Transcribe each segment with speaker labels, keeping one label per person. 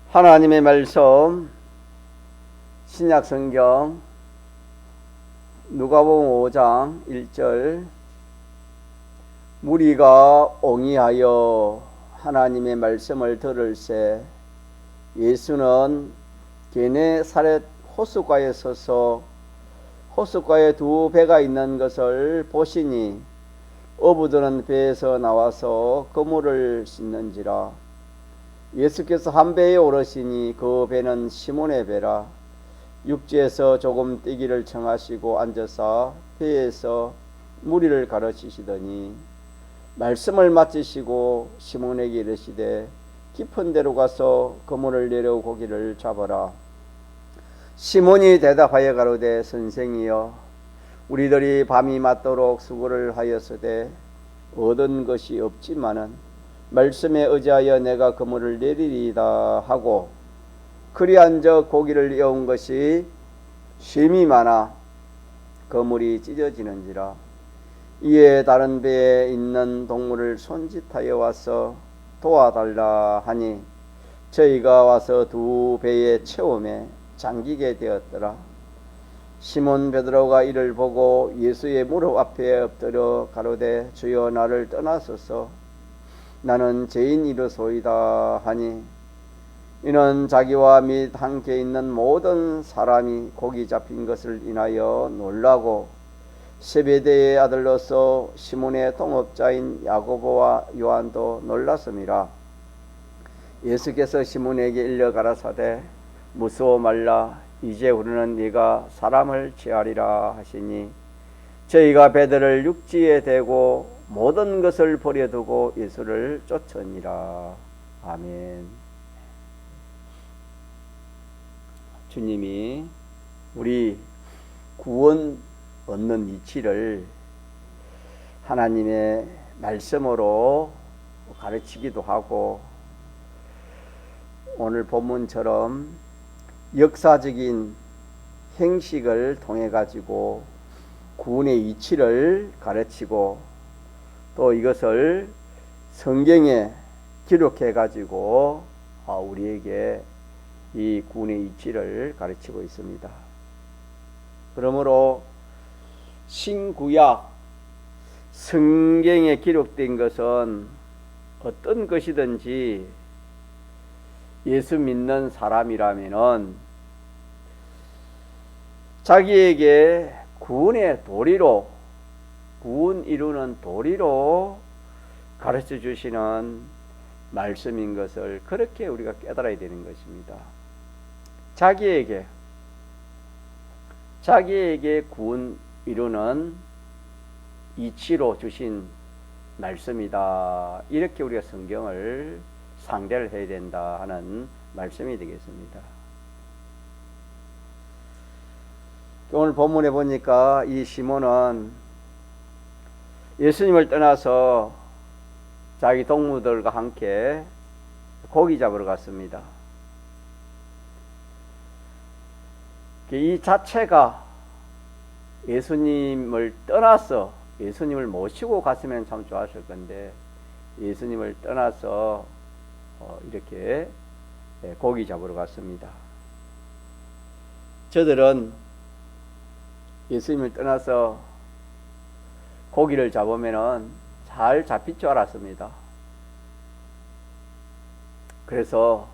Speaker 1: 하나님의 말씀 신약 성경 누가복음 5장 1절 무리가 옹이하여 하나님의 말씀을 들을새 예수는 게네사렛 호숫가에 서서 호숫가에 두 배가 있는 것을 보시니 어부들은 배에서 나와서 그물을 씻는지라. 예수께서 한 배에 오르시니 그 배는 시몬의 배라. 육지에서 조금 뛰기를 청하시고 앉아서 배에서 무리를 가르치시더니 말씀을 마치시고 시몬에게 이르시되 깊은 데로 가서 그물을 내려 고기를 잡아라. 시몬이 대답하여 가로되 선생이여 우리들이 밤이 맞도록 수고를 하였으되 얻은 것이 없지만은 말씀에 의지하여 내가 그물을 내리리이다 하고 그리한적 고기를 이어온 것이 쉼이 많아 그물이 찢어지는지라. 이에 다른 배에 있는 동물을 손짓하여 와서 도와달라 하니 저희가 와서 두 배에 채움에 잠기게 되었더라. 시몬 베드로가 이를 보고 예수의 무릎 앞에 엎드려 가로되 주여 나를 떠나소서 나는 죄인이로소이다 하니 이는 자기와 및 함께 있는 모든 사람이 고기 잡힌 것을 인하여 놀라고 세베대의 아들로서 시몬의 동업자인 야고보와 요한도 놀랐음이라. 예수께서 시몬에게 일러 가라사대 무서워 말라 이제 우리는 네가 사람을 취하리라 하시니 저희가 배들을 육지에 대고 모든 것을 버려두고 예수를 쫓으니라. 아멘. 주님이 우리 구원 얻는 이치를 하나님의 말씀으로 가르치기도 하고 오늘 본문처럼 역사적인 행식을 통해 가지고 구원의 이치를 가르치고 또 이것을 성경에 기록해 가지고 우리에게 이 구원의 이치를 가르치고 있습니다. 그러므로 신구약 성경에 기록된 것은 어떤 것이든지 예수 믿는 사람이라면은 자기에게 구원의 도리로 구원 이루는 도리로 가르쳐 주시는 말씀인 것을 그렇게 우리가 깨달아야 되는 것입니다. 자기에게 구원 이루는 이치로 주신 말씀이다. 이렇게 우리가 성경을 상대를 해야 된다 하는 말씀이 되겠습니다. 오늘 본문에 보니까 이 시몬은 예수님을 떠나서 자기 동무들과 함께 고기 잡으러 갔습니다. 이 자체가 예수님을 떠나서 예수님을 모시고 갔으면 참 좋았을 건데 예수님을 떠나서 이렇게 고기 잡으러 갔습니다. 저들은 예수님을 떠나서 고기를 잡으면은 잘 잡힐 줄 알았습니다. 그래서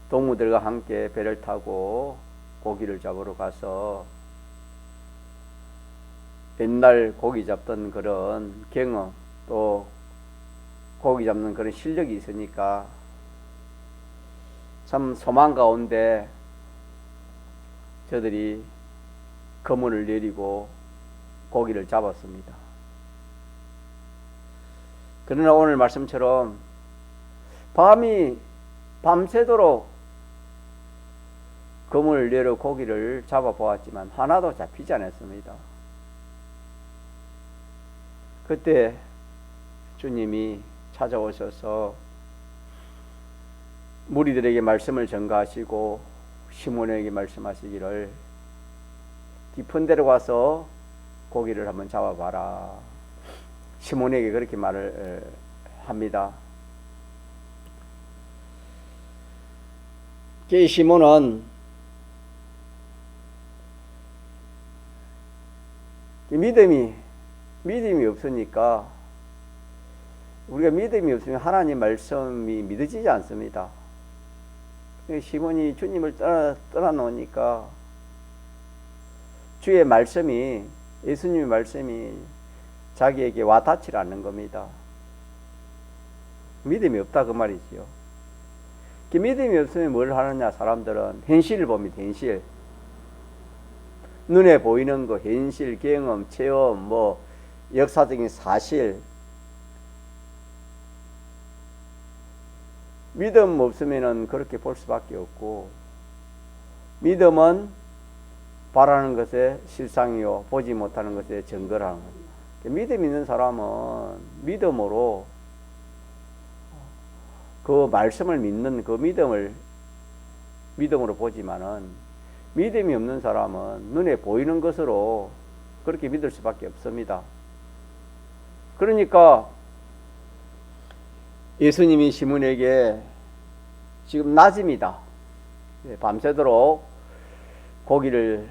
Speaker 1: 동무들과 함께 배를 타고 고기를 잡으러 가서 옛날 고기 잡던 그런 경험 또 고기 잡는 그런 실력이 있으니까 참 소망 가운데 저들이 그물을 내리고 고기를 잡았습니다. 그러나 오늘 말씀처럼 밤새도록 그물을 내려 고기를 잡아보았지만 하나도 잡히지 않았습니다. 그때 주님이 찾아오셔서 무리들에게 말씀을 전가하시고 시몬에게 말씀하시기를 깊은 데로 가서 고기를 한번 잡아봐라. 시몬에게 그렇게 말을 합니다. 이 시몬은 믿음이 없으니까, 우리가 믿음이 없으면 하나님 말씀이 믿어지지 않습니다. 시몬이 주님을 떠나놓으니까 주의 말씀이, 예수님의 말씀이 자기에게 와닿지 않는 겁니다. 믿음이 없다 그 말이지요. 믿음이 없으면 뭘 하느냐, 사람들은 현실을 봅니다. 현실, 눈에 보이는 거, 현실, 경험, 체험, 뭐 역사적인 사실. 믿음 없으면은 그렇게 볼 수밖에 없고, 믿음은 바라는 것의 실상이요 보지 못하는 것의 증거라는 겁니다. 믿음 있는 사람은 믿음으로 그 말씀을 믿는 그 믿음으로 보지만은, 믿음이 없는 사람은 눈에 보이는 것으로 그렇게 믿을 수밖에 없습니다. 그러니까 예수님이 시몬에게 지금 낮입니다. 밤새도록 고기를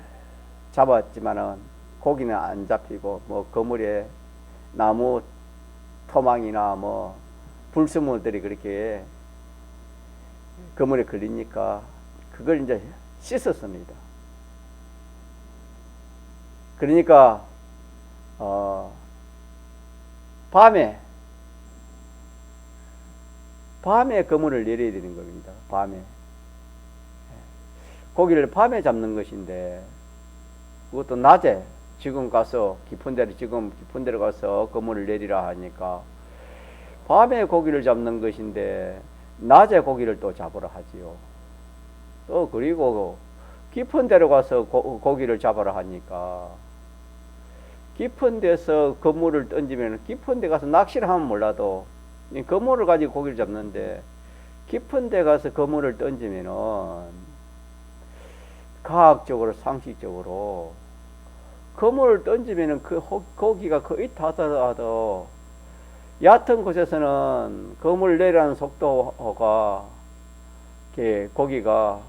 Speaker 1: 잡았지만은 고기는 안 잡히고, 뭐 그물에 나무 토막이나 뭐 불순물들이 그렇게 그물에 걸리니까 그걸 이제 씻었습니다. 그러니까 밤에 그물을 내려야 되는 겁니다. 밤에 고기를 밤에 잡는 것인데, 그것도 낮에 지금 깊은 데로 가서 그물을 내리라 하니까 밤에 고기를 잡는 것인데 낮에 고기를 또 잡으라 하지요. 또 그리고 깊은 데로 가서 고기를 잡으라 하니까, 깊은 데서 그물을 던지면, 깊은 데 가서 낚시를 하면 몰라도 그물을 가지고 고기를 잡는데, 깊은 데 가서 그물을 던지면은 과학적으로 상식적으로 그물을 던지면은 그 고기가 거의 다 들어가도, 얕은 곳에서는 그물을 내리는 속도가 고기가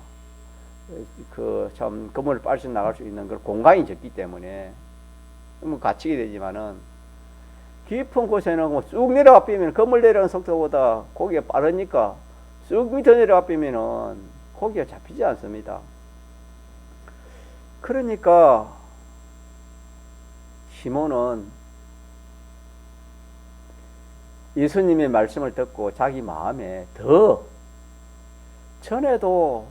Speaker 1: 참 그물을 빠져 나갈 수 있는 그런 공간이 적기 때문에 뭐 갇히게 되지만은, 깊은 곳에는 뭐 쑥 내려가 빼면 그물 내려가는 속도보다 고기가 빠르니까 쑥 밑에 내려가 빼면은 고기가 잡히지 않습니다. 그러니까 시몬은 예수님의 말씀을 듣고 자기 마음에 전에도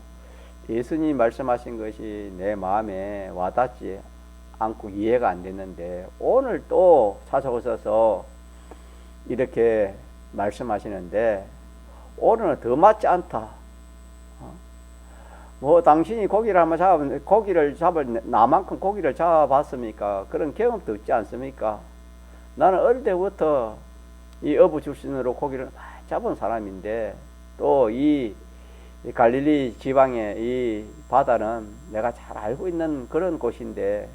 Speaker 1: 예수님이 말씀하신 것이 내 마음에 와닿지 않고 이해가 안 됐는데, 오늘 또 찾아오셔서 이렇게 말씀하시는데 오늘은 더 맞지 않다. 뭐 당신이 고기를 잡을 나만큼 고기를 잡아봤습니까? 그런 경험도 없지 않습니까? 나는 어릴 때부터 이 어부 출신으로 고기를 많이 잡은 사람인데, 또 이 갈릴리 지방의 이 바다는 내가 잘 알고 있는 그런 곳인데,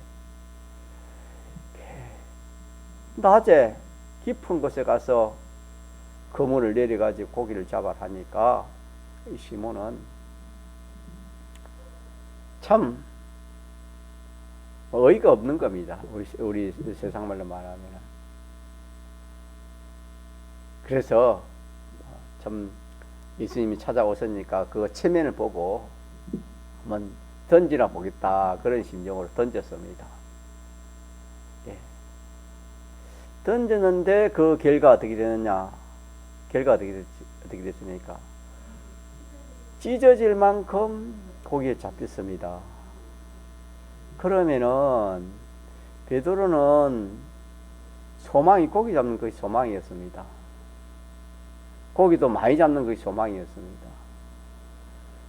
Speaker 1: 낮에 깊은 곳에 가서 그물을 내려가지고 고기를 잡아라 하니까 이 시몬은 참 어이가 없는 겁니다. 우리 세상말로 말하면. 그래서 참 예수님이 찾아오셨으니까 그 체면을 보고 한번 던지나 보겠다, 그런 심정으로 던졌습니다. 예. 던졌는데 그 결과 어떻게 되느냐? 결과가 어떻게 됐습니까? 찢어질 만큼 고기에 잡혔습니다. 그러면은 베드로는 고기 잡는 것이 소망이었습니다. 고기도 많이 잡는 것이 소망이었습니다.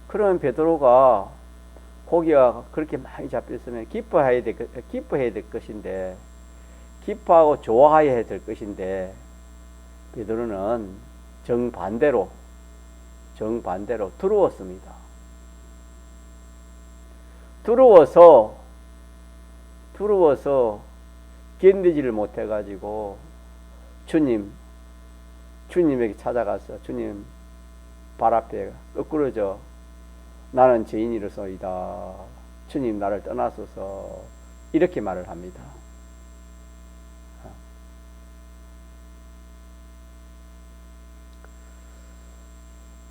Speaker 1: 그러면 베드로가 고기가 그렇게 많이 잡혔으면 기뻐해야 될 것인데, 기뻐하고 좋아해야 될 것인데, 베드로는 정반대로 두려웠습니다. 두려워서 견디지를 못해가지고 주님에게 찾아가서 주님 발 앞에 엎그러져 나는 죄인이로소이다. 주님 나를 떠나소서. 이렇게 말을 합니다.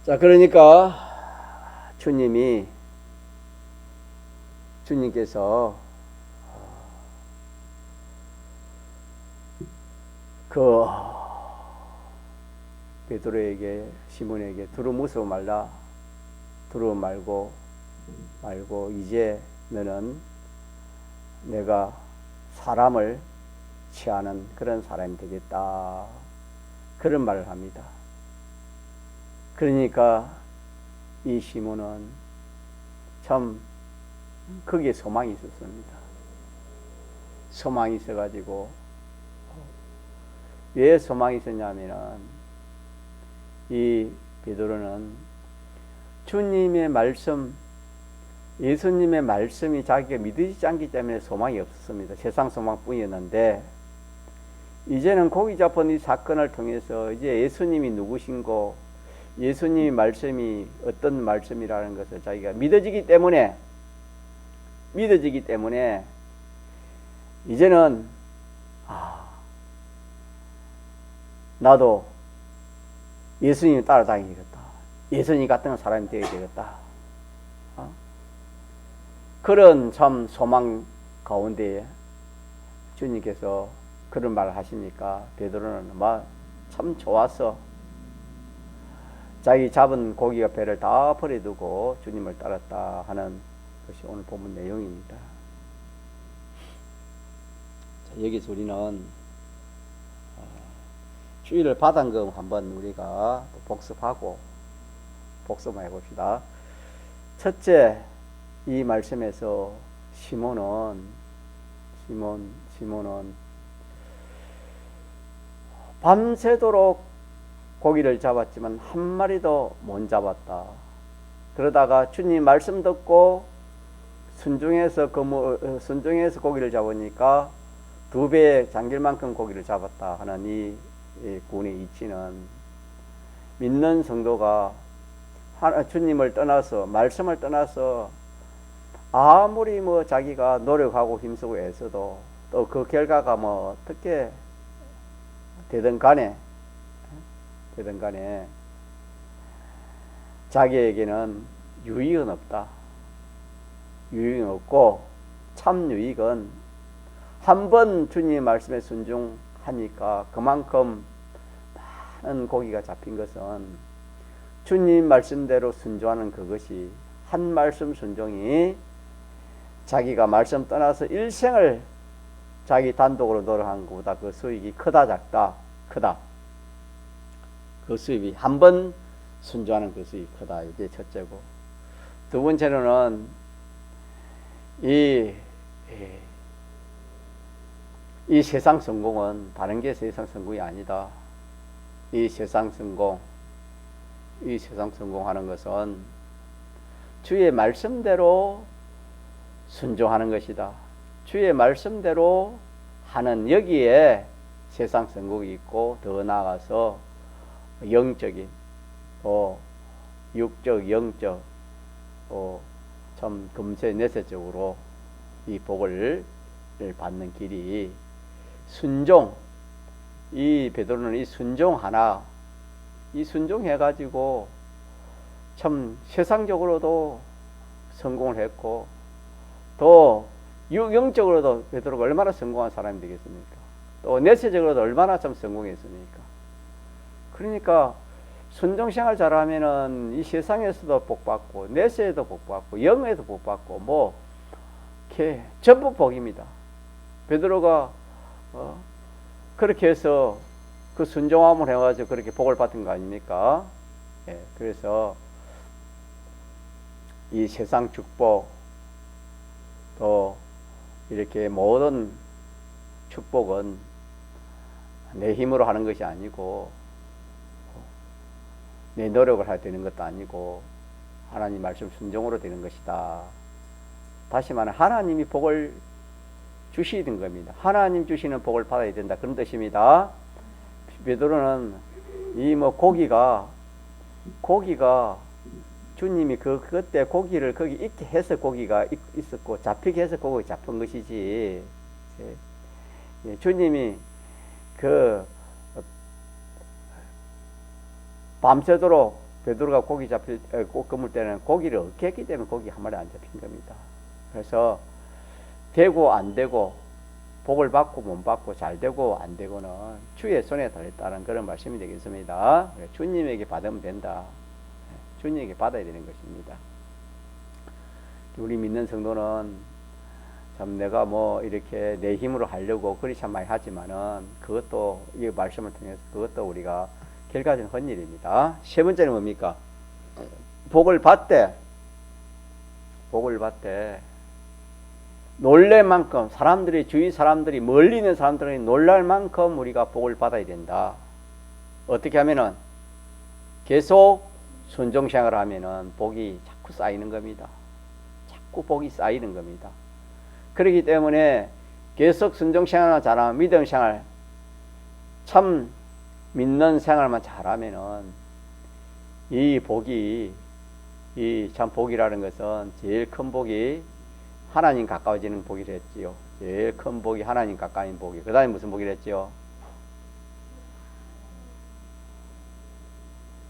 Speaker 1: 자, 그러니까 주님께서 그 베드로에게, 시몬에게 두루 무서워 말라. 두루 말고 이제 너는 내가 사람을 취하는 그런 사람이 되겠다. 그런 말을 합니다. 그러니까 이 시몬은 참 거기에 소망이 있었습니다. 소망이 있어가지고, 왜 소망이 있었냐면은 이 베드로는 주님의 말씀, 예수님의 말씀이 자기가 믿어지지 않기 때문에 소망이 없었습니다. 세상 소망뿐이었는데, 이제는 고기 잡은 이 사건을 통해서 이제 예수님이 누구신고, 예수님의 말씀이 어떤 말씀이라는 것을 자기가 믿어지기 때문에 이제는 나도 예수님 따라다니겠다. 예수님 같은 사람이 되어야 되겠다. 그런 참 소망 가운데에 주님께서 그런 말을 하시니까 베드로는 참 좋았어. 자기 잡은 고기와 배를 다 버려두고 주님을 따랐다 하는 것이 오늘 본문 내용입니다. 자, 여기서 우리는 주의를 받은 거 한번 우리가 또 복습해 봅시다. 첫째, 이 말씀에서 시몬은 밤새도록 고기를 잡았지만 한 마리도 못 잡았다. 그러다가 주님 말씀 듣고 순종해서 고기를 잡으니까 2배에 잠길 만큼 고기를 잡았다 하는 이 구원의 이치는, 믿는 성도가 주님을 떠나서, 말씀을 떠나서 아무리 자기가 노력하고 힘쓰고 애써도 또 그 결과가 어떻게 되든 간에 자기에게는 유익은 없다. 유익은 없고, 참 유익은 한번 주님의 말씀에 순종하니까 그만큼 많은 고기가 잡힌 것은 주님 말씀대로 순종하는 그것이, 한 말씀 순종이 자기가 말씀 떠나서 일생을 자기 단독으로 노력한 것보다 그 수익이 크다 작다? 크다. 그 수입이 한 번 순종하는 그 수입이 크다. 이게 첫째고, 두 번째로는 이 세상 성공은 다른 게 세상 성공이 아니다. 이 세상 성공하는 것은 주의 말씀대로 순종하는 것이다. 주의 말씀대로 하는, 여기에 세상 성공이 있고, 더 나아가서 영적인, 또 육적, 영적, 또 참 금세 내세적으로 이 복을 받는 길이 순종. 이 베드로는 이 순종 하나, 이 순종해가지고 참 세상적으로도 성공을 했고, 또 영적으로도 베드로가 얼마나 성공한 사람이 되겠습니까? 또 내세적으로도 얼마나 참 성공했습니까? 그러니까 순종생활 잘하면은 이 세상에서도 복받고, 내세에도 복받고, 영에도 복받고, 전부 복입니다. 베드로가 그렇게 해서 그 순종함을 해가지고 그렇게 복을 받은 거 아닙니까? 예, 그래서 이 세상 축복, 또 이렇게 모든 축복은 내 힘으로 하는 것이 아니고, 내 노력을 할 되는 것도 아니고, 하나님 말씀 순종으로 되는 것이다. 다시 말하면 하나님이 복을 주시는 겁니다. 하나님 주시는 복을 받아야 된다, 그런 뜻입니다. 베드로는 이 고기가 주님이 그때 고기를 거기 있게 해서 고기가 있었고 잡히게 해서 고기 잡힌 것이지. 예, 주님이 그 밤새도록 베드로가 고기 끊을 때는 고기를 얻게 했기 때문에 고기 한 마리 안 잡힌 겁니다. 그래서 되고 안 되고 복을 받고 못 받고 잘 되고 안 되고는 주의 손에 달렸다는 그런 말씀이 되겠습니다. 주님에게 받으면 된다. 주님에게 받아야 되는 것입니다. 우리 믿는 성도는 참 내가 뭐 이렇게 내 힘으로 하려고 그리 참 많이 하지만은 그것도 이 말씀을 통해서 그것도 우리가 결과적인 헛일입니다. 세 번째는 뭡니까? 복을 받되 놀랄 만큼 사람들이 주위 사람들이 멀리 있는 사람들이 놀랄 만큼 우리가 복을 받아야 된다. 어떻게 하면은 계속 순종생활을 하면은 복이 자꾸 쌓이는 겁니다. 자꾸 복이 쌓이는 겁니다. 그렇기 때문에 계속 순종생활을 잘하면 믿음생활 참 믿는 생활만 잘하면은 이 복이 이 참 복이라는 것은 제일 큰 복이 하나님 가까워지는 복이랬지요. 제일 큰 복이 하나님 가까운 복이. 그 다음에 무슨 복이랬지요?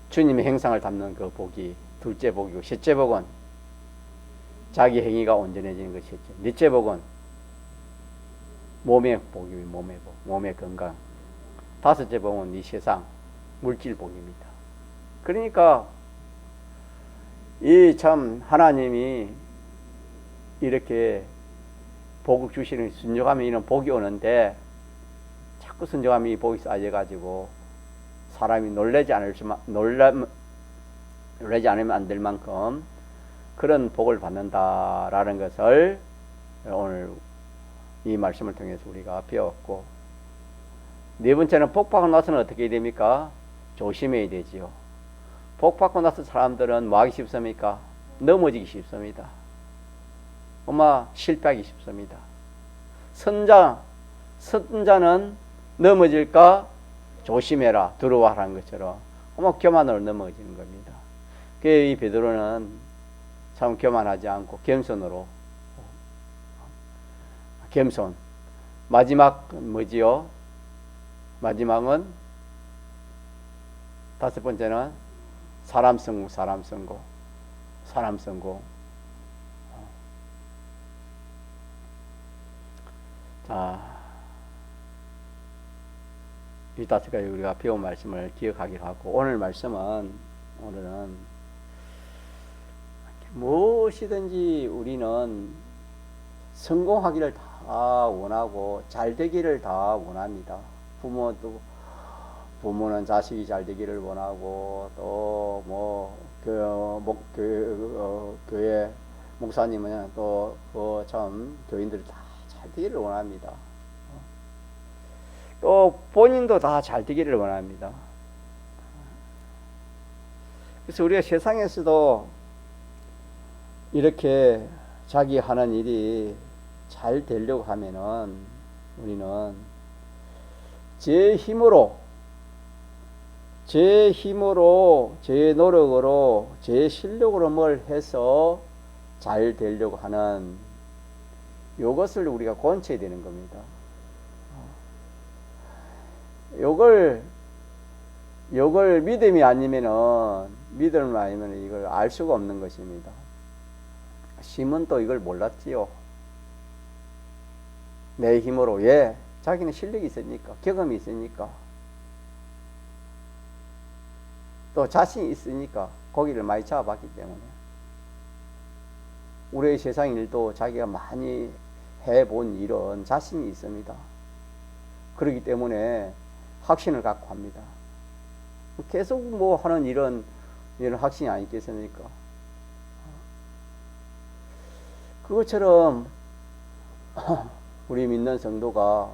Speaker 1: 주님의 행상을 담는 그 복이 둘째 복이고, 셋째 복은 자기 행위가 온전해지는 것이었죠. 넷째 복은 몸의 복이 몸의 복, 몸의 건강. 다섯째 복은 이 세상 물질 복입니다. 그러니까 이 참 하나님이 이렇게 복을 주시는 순종하면 이런 복이 오는데 자꾸 순종하면 이 복이 쌓여가지고 사람이 놀라지 않으면 안 될 만큼 그런 복을 받는다라는 것을 오늘 이 말씀을 통해서 우리가 배웠고, 네 번째는 복 받고 나서는 어떻게 됩니까? 조심해야 되지요. 복 받고 나서 사람들은 뭐 하기 쉽습니까? 넘어지기 쉽습니다. 실패하기 쉽습니다. 선자는 넘어질까 조심해라 두려워하라는 것처럼 교만으로 넘어지는 겁니다. 이 베드로는 참 교만하지 않고 겸손. 마지막 뭐지요? 마지막은 다섯 번째는 사람 선고. 자, 이 다섯 가지 우리가 배운 말씀을 기억하기로 하고, 오늘은 무엇이든지 우리는 성공하기를 다 원하고 잘 되기를 다 원합니다. 부모는 자식이 잘 되기를 원하고, 또 교회 목사님은 또 참 교인들이 다 잘 되기를 원합니다. 또 본인도 다 잘 되기를 원합니다. 그래서 우리가 세상에서도 이렇게 자기 하는 일이 잘 되려고 하면은 우리는 제 힘으로, 제 노력으로, 제 실력으로 뭘 해서 잘 되려고 하는 이것을 우리가 권쳐야 되는 겁니다. 요걸 믿음이 아니면은 이걸 알 수가 없는 것입니다. 심은 또 이걸 몰랐지요. 내 힘으로. 자기는 실력이 있으니까, 경험이 있으니까, 또 자신이 있으니까 고기를 많이 잡아봤기 때문에 우리의 세상 일도 자기가 많이 해본 일은 자신이 있습니다. 그렇기 때문에 확신을 갖고 합니다. 계속 하는 일은 확신이 아니겠습니까? 그것처럼 우리 믿는 성도가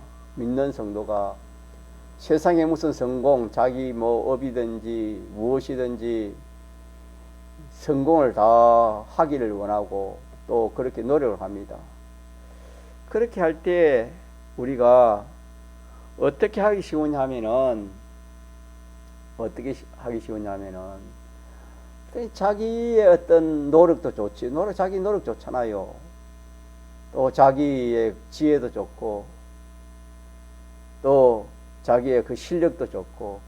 Speaker 1: 세상에 무슨 성공, 자기 업이든지 무엇이든지 성공을 다 하기를 원하고 또 그렇게 노력을 합니다. 그렇게 할 때 우리가 어떻게 하기 쉬우냐면은 자기의 어떤 노력도 좋지. 자기 노력 좋잖아요. 또 자기의 지혜도 좋고, 또 자기의 그 실력도 좋고,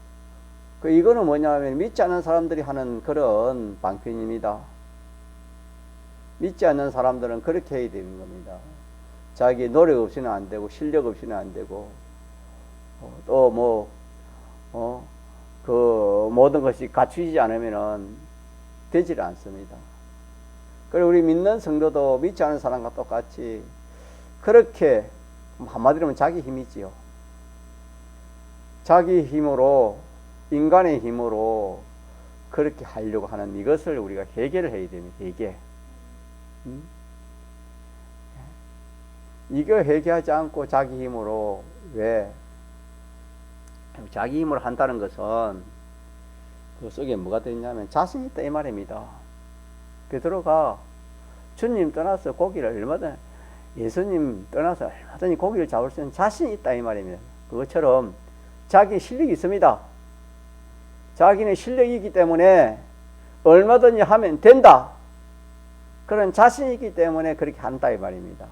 Speaker 1: 이거는 뭐냐면 믿지 않는 사람들이 하는 그런 방편입니다. 믿지 않는 사람들은 그렇게 해야 되는 겁니다. 자기 노력 없이는 안 되고, 실력 없이는 안 되고, 또 그 모든 것이 갖추지 않으면은 되질 않습니다. 그리고 우리 믿는 성도도 믿지 않은 사람과 똑같이 그렇게, 한마디로 하면 자기 힘이지요. 자기 힘으로, 인간의 힘으로 그렇게 하려고 하는 이것을 우리가 회개를 해야 됩니다. 회개. 이거 회개하지 않고 자기 힘으로, 왜? 자기 힘으로 한다는 것은 그 속에 뭐가 들어있냐면 자신 있다 이 말입니다. 베드로가 주님 떠나서 고기를 얼마든, 예수님 떠나서 얼마든지 고기를 잡을 수 있는 자신이 있다 이 말입니다. 그것처럼 자기 실력이 있습니다. 자기는 실력이 있기 때문에 얼마든지 하면 된다. 그런 자신이 있기 때문에 그렇게 한다 이 말입니다.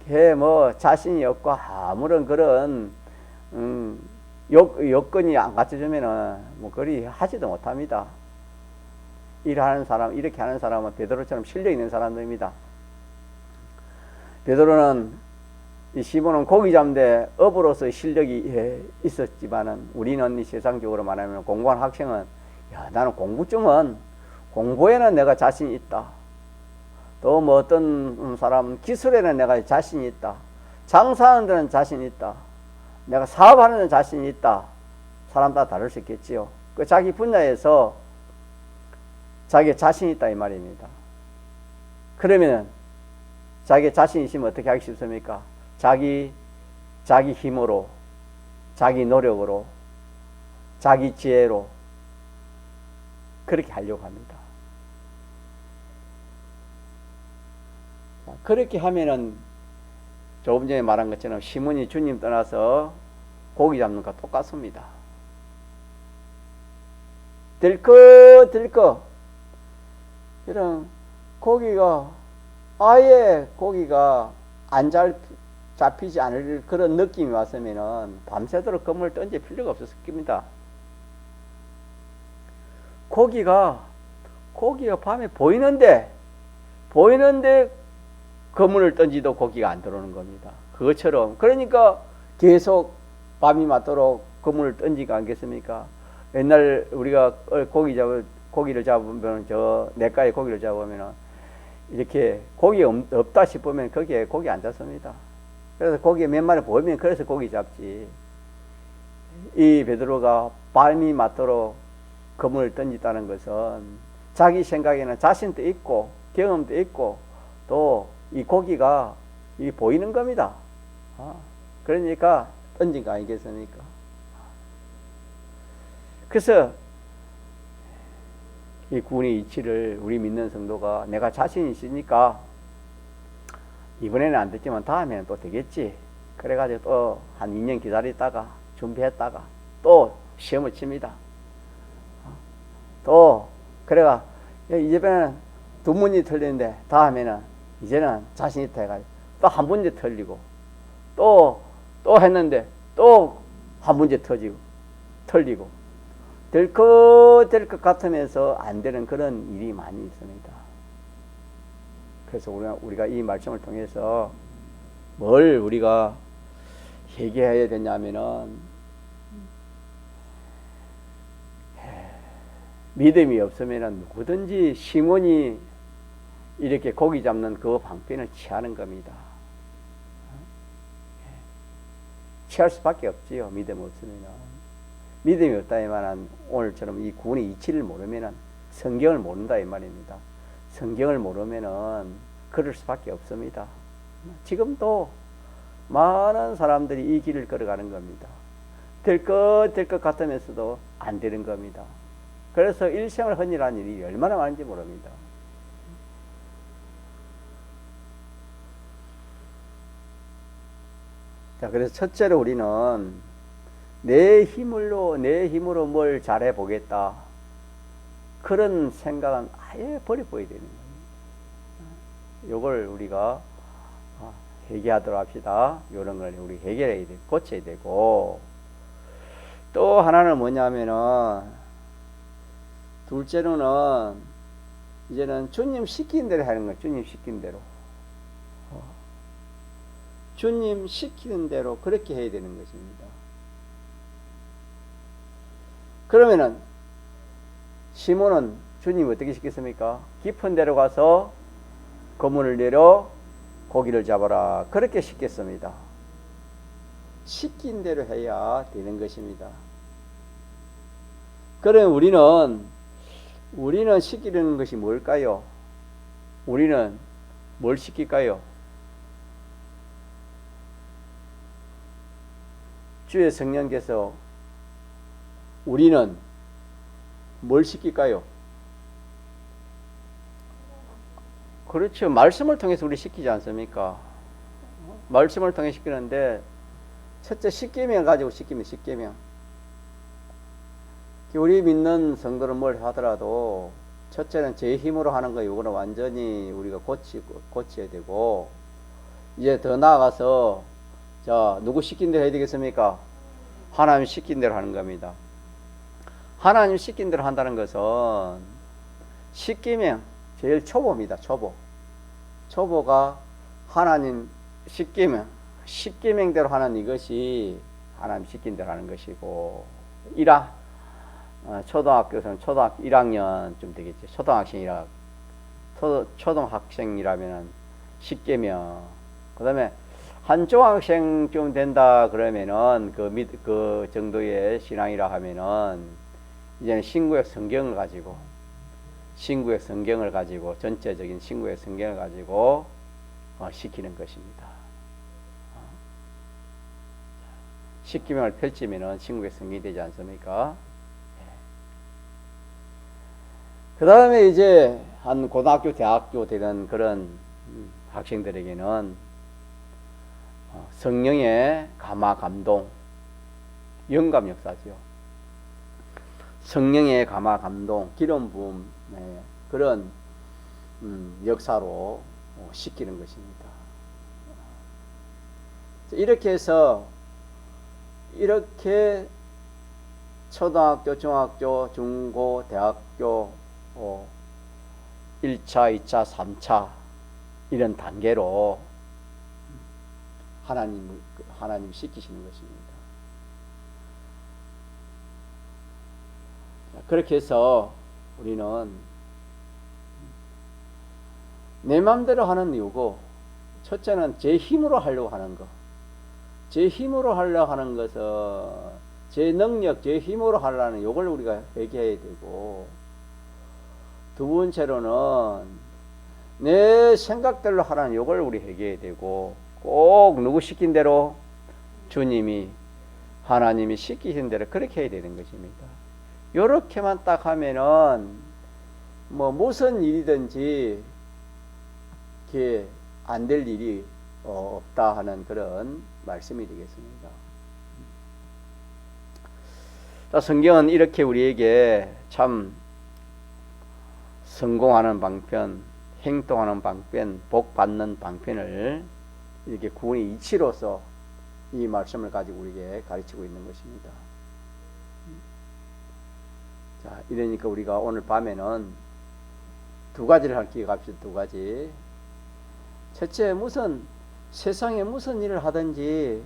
Speaker 1: 걔 자신이 없고 아무런 그런 여건이 안 갖춰주면은 그리 하지도 못합니다. 일하는 사람, 이렇게 하는 사람은 베드로처럼 실력 있는 사람들입니다. 베드로는, 이 시몬은 고기 잡는데 업으로서 실력이 있었지만은, 우리는 이 세상적으로 말하면 공부한 학생은, 야, 나는 공부에는 내가 자신이 있다. 또 어떤 사람은 기술에는 내가 자신이 있다. 장사하는 데는 자신이 있다. 내가 사업하는 데는 자신이 있다. 사람 다 다를 수 있겠지요. 그 자기 분야에서 자기 자신이 있다 이 말입니다. 그러면 자기 자신이 있으면 어떻게 하기 쉽습니까? 자기 힘으로, 자기 노력으로, 자기 지혜로 그렇게 하려고 합니다. 그렇게 하면은 조금 전에 말한 것처럼 시몬이 주님 떠나서 고기 잡는 것과 똑같습니다. 들컥 이런 고기가 아예 안 잡히지 않을 그런 느낌이 왔으면은 밤새도록 그물을 던질 필요가 없었을 겁니다. 고기가 밤에 보이는데 그물을 던지도 고기가 안 들어오는 겁니다. 그것처럼, 그러니까 계속 밤이 맞도록 그물을 던지가 않겠습니까? 옛날 우리가 고기를 잡으면, 냇가에 고기를 잡으면 이렇게 고기 없다 싶으면 거기에 고기 안 잡습니다. 그래서 고기 몇 마리 보이면 그래서 고기 잡지. 이 베드로가 밤이 맞도록 그물을 던졌다는 것은 자기 생각에는 자신도 있고 경험도 있고 또 이 고기가 보이는 겁니다. 그러니까 던진 거 아니겠습니까? 그래서 이 구원의 이치를 우리 믿는 성도가 내가 자신 있으니까 이번에는 안 됐지만 다음에는 또 되겠지. 그래가지고 또 한 2년 기다렸다가 준비했다가 또 시험을 칩니다. 또 그래가 이제는 두 문제 틀리는데 다음에는 이제는 자신 있다 해가지고 또 한 문제 틀리고 또 했는데 또 한 문제 틀리고 될 것 같으면서 안 되는 그런 일이 많이 있습니다. 그래서 우리가 이 말씀을 통해서 뭘 우리가 회개해야 되냐면은 믿음이 없으면은 누구든지 시몬이 이렇게 고기 잡는 그 방편을 취하는 겁니다. 취할 수밖에 없지요. 믿음 없으면은. 믿음이 없다 이 말은 오늘처럼 이 구원의 이치를 모르면은 성경을 모른다 이 말입니다. 성경을 모르면은 그럴 수밖에 없습니다. 지금도 많은 사람들이 이 길을 걸어가는 겁니다. 될 것 같으면서도 안 되는 겁니다. 그래서 일생을 헌일하는 일이 얼마나 많은지 모릅니다. 자, 그래서 첫째로 우리는 내 힘으로 뭘 잘해 보겠다. 그런 생각은 아예 버려버려야 되는 거예요. 요걸 우리가 회개하도록 합시다. 요런 걸 우리 해결해야 돼, 고쳐야 되고, 또 하나는 뭐냐면은, 둘째로는 이제는 주님 시킨 대로 하는 거예요. 주님 시킨 대로. 주님 시키는 대로 그렇게 해야 되는 것입니다. 그러면은 시몬은 주님 어떻게 시켰습니까? 깊은 데로 가서 그물을 내려 고기를 잡아라. 그렇게 시켰습니다. 시킨 대로 해야 되는 것입니다. 그럼 우리는 시키는 것이 뭘까요? 우리는 뭘 시킬까요? 주의 성령께서 우리는 뭘 시킬까요? 그렇죠. 말씀을 통해서 우리 시키지 않습니까? 말씀을 통해 시키는데, 첫째 십계명 가지고 시키면 십계명. 우리 믿는 성도는 뭘 하더라도 첫째는 제 힘으로 하는 거, 이거는 완전히 우리가 고쳐야 되고, 이제 더 나아가서 자, 누구 시킨 대로 해야 되겠습니까? 하나님 시킨 대로 하는 겁니다. 하나님 시킨 대로 한다는 것은 십계명 제일 초보입니다. 초보가 하나님 십계명대로 하는 이것이 하나님 시킨 대로 하는 것이고, 초등학교에서는 초등학교 1학년쯤 되겠지. 초등학생이라면 십계명. 그 다음에 한 중학생쯤 된다 그러면은 그 정도의 신앙이라 하면은 이제는 신구약 성경을 가지고 전체적인 신구약 성경을 가지고 시키는 것입니다. 십계명을 펼치면은 신구약 성경이 되지 않습니까? 그 다음에 이제 한 고등학교, 대학교 되는 그런 학생들에게는 성령의 감화, 감동, 영감 역사죠. 성령의 감화, 감동, 기름 부음, 그런 역사로 시키는 것입니다. 이렇게 해서 이렇게 초등학교, 중학교, 중고, 대학교 1차, 2차, 3차 이런 단계로 하나님 시키시는 것입니다. 그렇게 해서 우리는 내 마음대로 하는 이유고, 첫째는 제 힘으로 하려고 하는 것. 제 힘으로 하려고 하는 것은 제 능력, 제 힘으로 하려는 이걸 우리가 회개해야 되고, 두 번째로는 내 생각대로 하라는 이걸 우리 회개해야 되고, 꼭 누구 시킨 대로 주님이 하나님이 시키신 대로 그렇게 해야 되는 것입니다. 요렇게만 딱 하면은 무슨 일이든지 안 될 일이 없다 하는 그런 말씀이 되겠습니다. 성경은 이렇게 우리에게 참 성공하는 방편, 행동하는 방편, 복 받는 방편을 이렇게 구원의 이치로서 이 말씀을 가지고 우리에게 가르치고 있는 것입니다. 자, 이러니까 우리가 오늘 밤에는 두 가지를 기억합시다. 두 가지. 첫째, 세상에 무슨 일을 하든지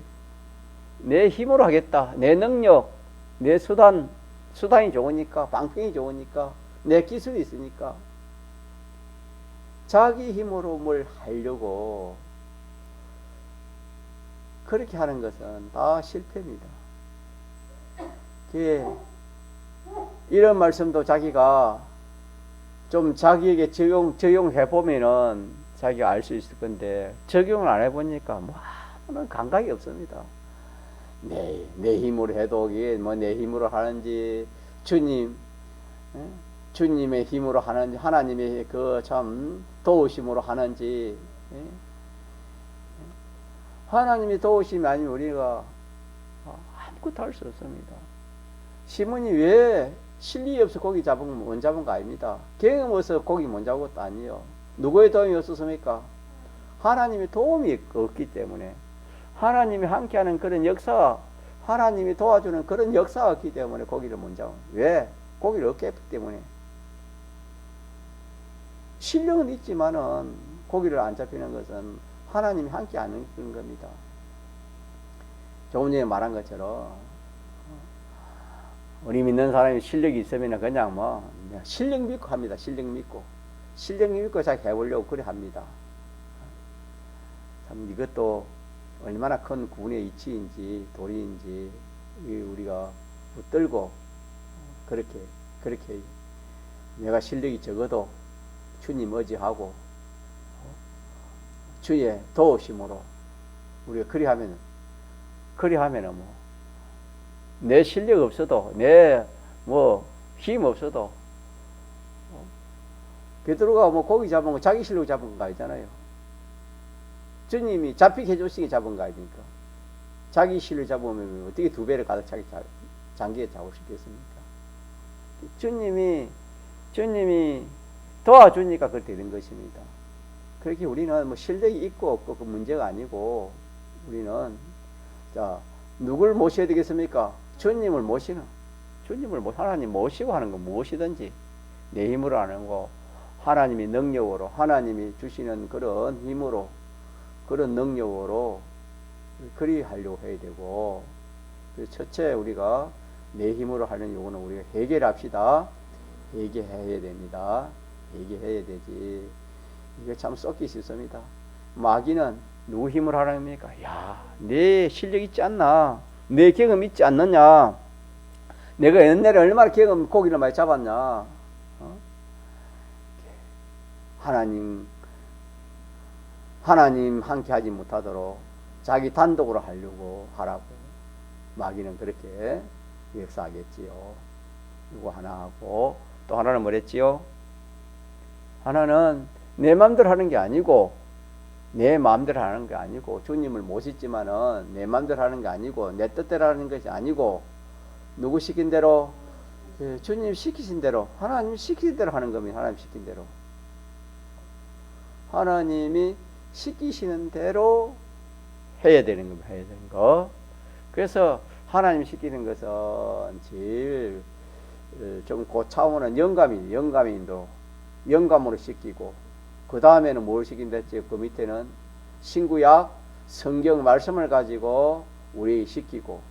Speaker 1: 내 힘으로 하겠다. 내 능력, 내 수단이 좋으니까, 방편이 좋으니까, 내 기술이 있으니까 자기 힘으로 뭘 하려고 그렇게 하는 것은 다 실패입니다. 이런 말씀도 자기가 좀 자기에게 적용해 보면은 자기가 알 수 있을 건데, 적용을 안 해보니까 아무런 감각이 없습니다. 내 힘으로 해도 이게 내 힘으로 하는지, 주님의 힘으로 하는지, 하나님의 그 참 도우심으로 하는지, 하나님이 도우심이 아니면 우리가 아무것도 할 수 없습니다. 시몬이 왜 실력이 없어 고기 잡은 못 잡은 거 아닙니다. 경험 없어 고기 못 잡은 것도 아니에요. 누구의 도움이 없었습니까? 하나님의 도움이 없기 때문에, 하나님이 함께하는 그런 역사, 하나님이 도와주는 그런 역사가 없기 때문에 고기를 못 잡은. 왜? 고기를 얻게 했기 때문에. 실력은 있지만은 고기를 안 잡히는 것은 하나님이 함께하는 그런 겁니다. 조금 전에 말한 것처럼 우리 믿는 사람이 실력이 있으면 그냥 뭐 실력 믿고 합니다. 실력 믿고 잘 해보려고 그래 합니다. 참 이것도 얼마나 큰 구원의 이치인지 도리인지 우리가 붙들고 그렇게 내가 실력이 적어도 주님 의지하고 주의 도우심으로 우리가 그리하면은 뭐 내 실력 없어도 내 뭐 힘 없어도 베드로가 뭐 고기 잡은 거 자기 실력 잡은 거 아니잖아요. 주님이 잡히게 해주시기 잡은 거 아닙니까? 자기 실력 잡으면 어떻게 두 배를 가득 차게 장기에 잡을 수 있겠습니까? 주님이 도와주니까 그렇게 되는 것입니다. 그렇게 우리는 뭐 실력이 있고 없고 그 문제가 아니고 우리는 자 누굴 모셔야 되겠습니까? 주님을 하나님 모시고 하는 거 무엇이든지 내 힘으로 하는 거 하나님의 능력으로 하나님이 주시는 그런 힘으로 그런 능력으로 그리 하려고 해야 되고 첫째 우리가 내 힘으로 하는 요구는 우리가 해결합시다. 해결해야 됩니다. 해결해야 되지. 이게 참 썩기 쉽습니다. 마귀는 누구 힘으로 하라는 겁니까? 야, 내 실력 있지 않나? 내 경험 있지 않느냐? 내가 옛날에 얼마나 고기를 많이 잡았냐? 하나님 함께 하지 못하도록 자기 단독으로 하려고 하라고 마귀는 그렇게 역사하겠지요. 이거 하나 하고 또 하나는 뭐랬지요? 하나는 내 마음대로 하는 게 아니고 내 마음대로 하는 게 아니고 주님을 모시지만은 내 마음대로 하는 게 아니고 내 뜻대로 하는 것이 아니고 누구 시킨 대로 주님 시키신 대로 하나님 시킨 대로 하는 겁니다. 하나님 시킨 대로 하나님이 시키시는 대로 해야 되는 겁니다. 해야 되는 거. 그래서 하나님 시키는 것은 제일 좀 고차원은 영감으로 시키고 그 다음에는 뭘 시킨댔지? 그 밑에는 신구약 성경 말씀을 가지고 우리 시키고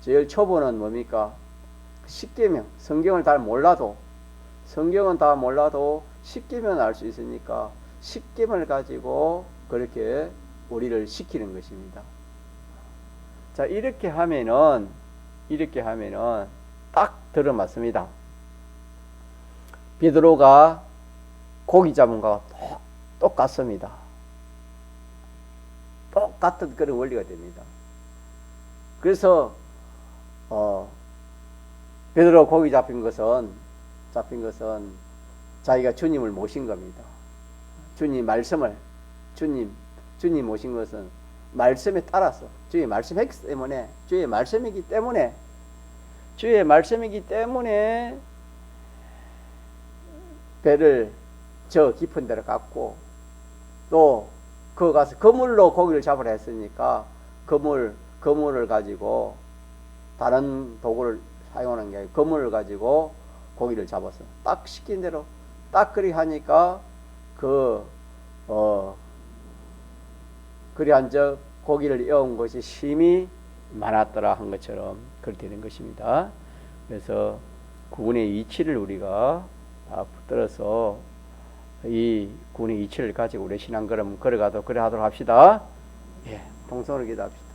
Speaker 1: 제일 초보는 뭡니까? 십계명 성경은 다 몰라도 십계명은 알 수 있으니까 십계명을 가지고 그렇게 우리를 시키는 것입니다. 자 이렇게 하면은 딱 들어맞습니다. 베드로가 고기 잡은 거와 똑같습니다. 똑같은 그런 원리가 됩니다. 그래서 베드로 고기 잡힌 것은 자기가 주님을 모신 겁니다. 주님 말씀을 주님 모신 것은 말씀에 따라서 주의 말씀이기 때문에 배를 저 깊은 데로 갔고 또 그 가서 그물로 고기를 잡으라 했으니까 그물을 가지고 다른 도구를 사용하는 게 아니고 그물을 가지고 고기를 잡았어. 딱 시킨 대로 딱 그리 하니까 그리 한적 고기를 이어온 것이 힘이 많았더라 한 것처럼 그렇게 되는 것입니다. 그래서 구원의 이치를 우리가 다 붙들어서 이 구원의 이치를 가지고 우리 신앙 걸음 걸어가도록 그래 하도록 합시다. 예, 동성으로 기도합시다.